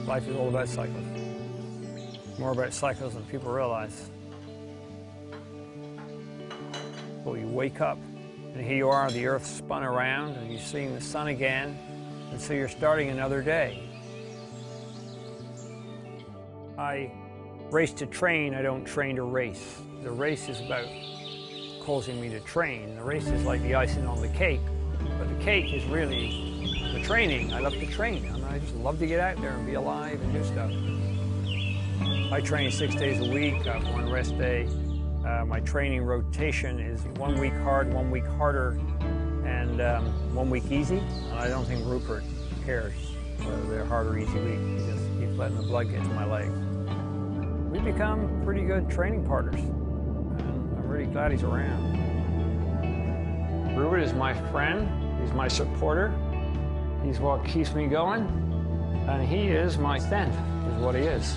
Life is all about cycles. More about cycles than people realize. Well, you wake up and here you are, the earth's spun around and you're seeing the sun again, and so you're starting another day. I race to train, I don't train to race. The race is about causing me to train. The race is like the icing on the cake, but the cake is really the training. I love to train. I just love to get out there and be alive and do stuff. I train 6 days a week. I have one rest day. My training rotation is 1 week hard, 1 week harder, and 1 week easy. And I don't think Rupert cares whether they're hard or easy week. He just keeps letting the blood get to my legs. We've become pretty good training partners, and I'm really glad he's around. Rupert is my friend. He's my supporter. He's what keeps me going, and he is my stent, is what he is.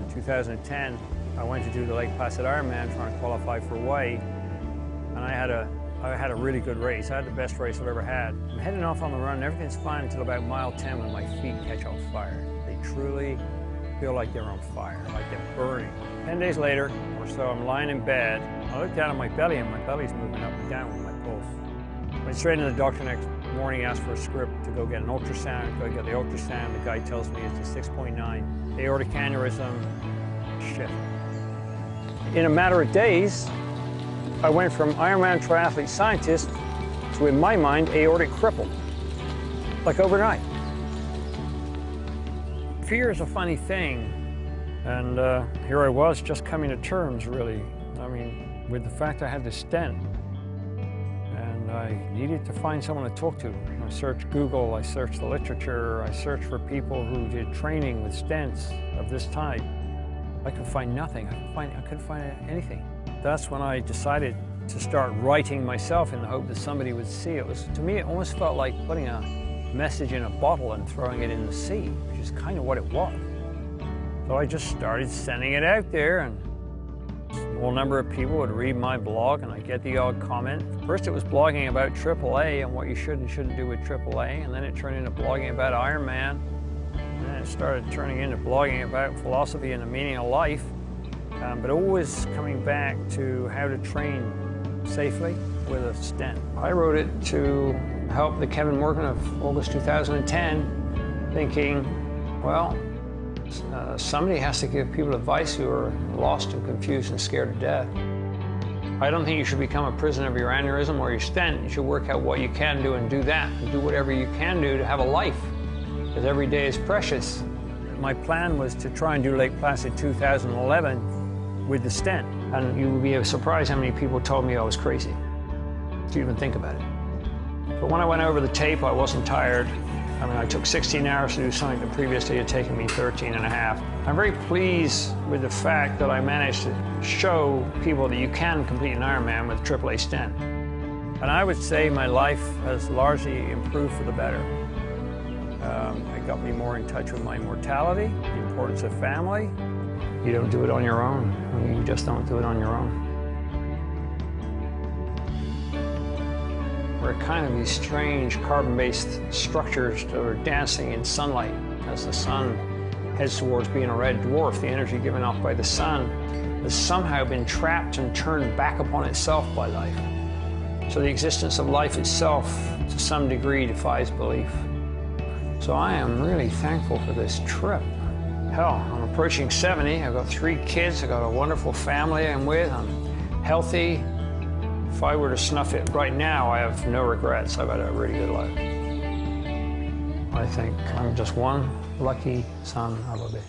In 2010, I went to do the Lake Placid Ironman trying to qualify for Hawaii, and I had a really good race. I had the best race I've ever had. I'm heading off on the run, and everything's fine until about mile 10 when my feet catch on fire. They truly feel like they're on fire, like they're burning. 10 days later or so, I'm lying in bed. I look down at my belly, and my belly's moving up and down with my pulse. Went straight into the doctor next morning, asked for a script to go get an ultrasound. Go get the ultrasound. The guy tells me it's a 6.9 aortic aneurysm. Shit. In a matter of days, I went from Ironman triathlete scientist to, in my mind, aortic cripple. Like overnight. Fear is a funny thing. And here I was just coming to terms, really. I mean, with the fact I had this stent. And I needed to find someone to talk to. I searched Google, I searched the literature, I searched for people who did training with stents of this type. I could find nothing. I couldn't find anything. That's when I decided to start writing myself in the hope that somebody would see it. To me, it almost felt like putting a message in a bottle and throwing it in the sea, which is kind of what it was. So I just started sending it out there, and a small number of people would read my blog, and I'd get the odd comment. First it was blogging about AAA and what you should and shouldn't do with AAA, and then it turned into blogging about Ironman, and then it started turning into blogging about philosophy and the meaning of life, but always coming back to how to train safely with a stent. I wrote it to help the Kevin Morgan of August 2010, thinking, well, somebody has to give people advice who are lost and confused and scared to death. I don't think you should become a prisoner of your aneurysm or your stent. You should work out what you can do and do that, and do whatever you can do to have a life, because every day is precious. My plan was to try and do Lake Placid 2011 with the stent, and you would be surprised how many people told me I was crazy to even think about it. But when I went over the tape, I wasn't tired. I mean, I took 16 hours to do something the previous day had taken me 13 and a half. I'm very pleased with the fact that I managed to show people that you can complete an Ironman with a AAA stent. And I would say my life has largely improved for the better. It got me more in touch with my mortality, the importance of family. You don't do it on your own. I mean, you just don't do it on your own. We're kind of these strange carbon-based structures that are dancing in sunlight. As the sun heads towards being a red dwarf, the energy given off by the sun has somehow been trapped and turned back upon itself by life. So the existence of life itself, to some degree, defies belief. So I am really thankful for this trip. Hell, I'm approaching 70. I've got 3 kids. I've got a wonderful family I'm with. I'm healthy. If I were to snuff it right now, I have no regrets. I've had a really good life. I think I'm just one lucky son of a bitch.